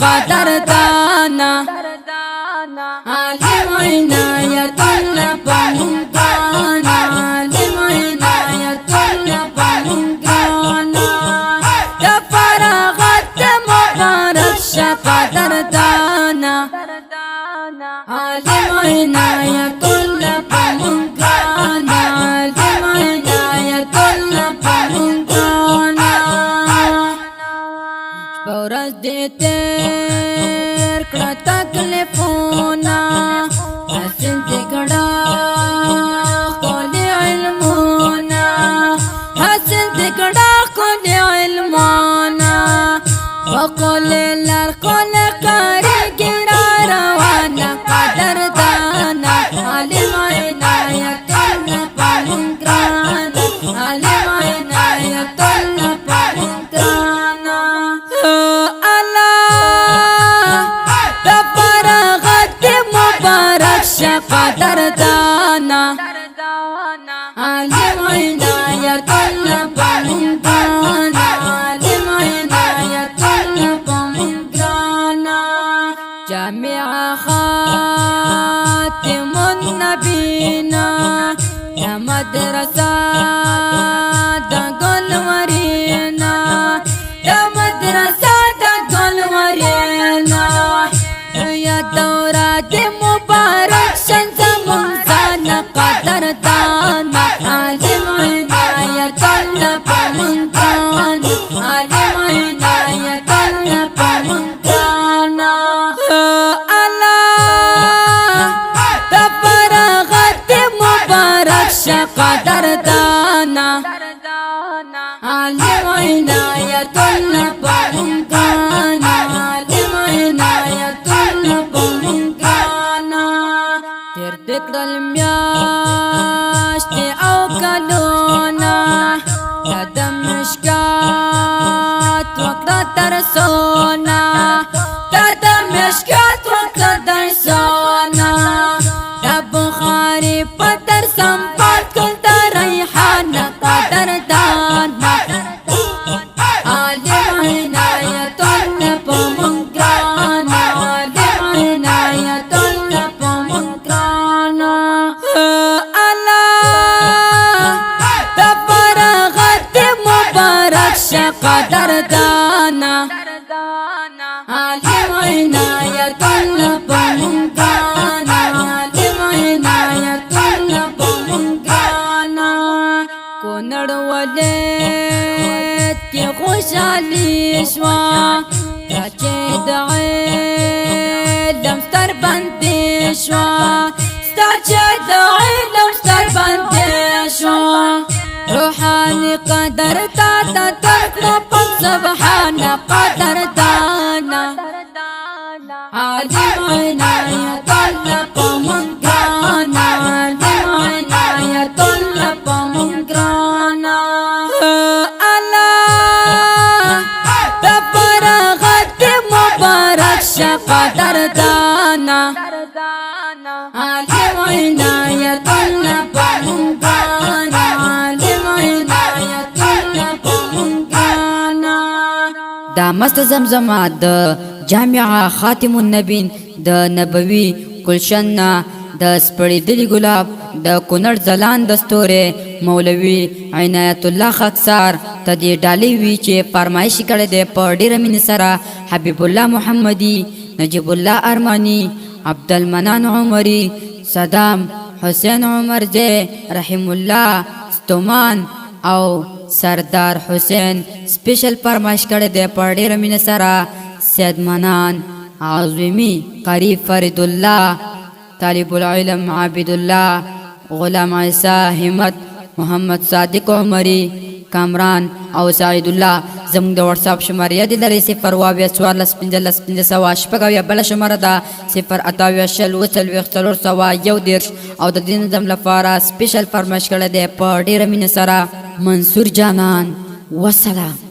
قدردانا عالم عنایت الله پمونگانا عالم عنایت الله پمونگانا دا فراغت مبارک شا قدردانا عالم عنایت الله پمونگانا عالم عنایت الله پمونگانا پورز دیتے کړه تکلیفونه حاصل دې کړه خپل علمونه حاصل دې کړه خپل علمونه وقل للقل کارګي روانه قدردانا عالم عنایت الله پمونګران عالم عنایت الله پمونګران قدردانا عالم عنایت الله پمونگانا عالم عنایت الله پمونگانا جامع خاتم النبینا یا مدرسہ دا گلورینا یا مدرسہ دا گلورینا یا دورات مبارک قدردانا عالم عنایت الله پمونگان عالم عنایت الله پمونگانا الله دا فراغت مبارک شا قدردانا عالم عنایت الله پمونگان عالم عنایت الله پمونگانا تیر دکړل میاشتې او کلونه د مشکات وکړه ترسونه د مشکات وکړه درسونه د بخاري په ترسم پات کړ د ریحانه قدردانا عالم عنایت الله پمونګران عالم عنایت الله پمونګران قدردانا عالم عنایت الله پمونگانا عالم عنایت الله پمونگانا کونړ ولایت کې خوشحالي شوه چې د علم ستر باندې شوه ستا چې د علم ستر باندې شوه روحاني قدر تا تکړه پاک سبحانه قدردانا عالم عنایت الله پمونګانا عالم عنایت الله پمونګانا الله د فراغت مبارک شا قدردانا عالم عنایت الله پمونګانا دا مست زمزمه د جامع خاتم النبین د نبوي گلشن د سپړېدلي ګلاب د کونړ ځلان د ستوري مولوي عنایت الله خاکسار ته دې ډالۍ وي چې فرمایش کړی دی په ډېره مینې سره حبیب الله محمدي نجیب الله ارماني عبدالمنان عمري صدام حسین عمرزی رحم الله ستومان او سردار حسین سپیشل فرمایش کړی دی په ډېره مینه سره سید منان عظیمی قریب فرید الله طالب العلم عابد الله غلام عیسی همت محمد صادق عمری کامران او سعید الله زموږ د واتس اپ شماره یاد لرئ 0 بل شماره ده 0 او د دین زم لپاره سپیشل فرمایش کړی دی په ډېره مینه سره منصور جانان والسلام.